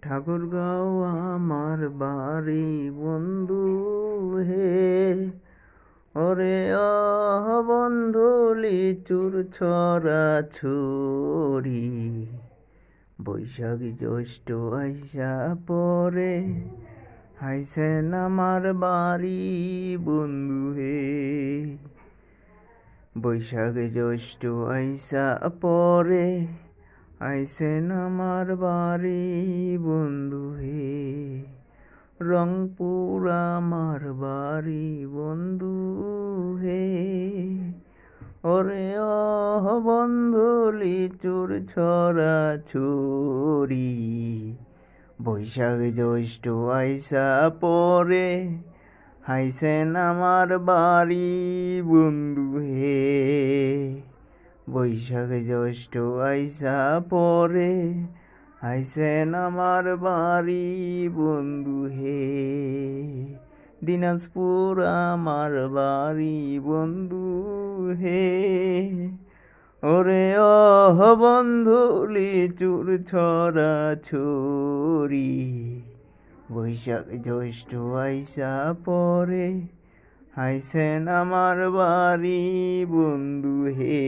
ঠাকুরগাঁও আমার বাড়ি বন্ধু হে, ওরে বন্ধু লিচুর ছড়া ছড়ি, বৈশাখ জ্যৈষ্ঠ আইসা পরে হাইছেন আমার বাড়ি বন্ধু হে। বৈশাখ জ্যৈষ্ঠ আইসা পরে আইছেন আমার বাড়ি বন্ধু হে। রংপুর আমার বাড়ি বন্ধু হে, ওরে বন্ধু লিচুর ছড়া ছড়ি, বৈশাখ জ্যৈষ্ঠ আইসা পরে হাইছেন আমার বাড়ি বন্ধু হে। বৈশাখ জ্যৈষ্ঠ আইসা পরে আইছেন আমার বাড়ি বন্ধু হে। দিনাজপুর আমার বাড়ি বন্ধু হে, ওরে বন্ধু লিচুর ছড়া ছড়ি, বৈশাখ জ্যৈষ্ঠ আইসা পরে হাইছেন আমার বাড়ি বন্ধু হে।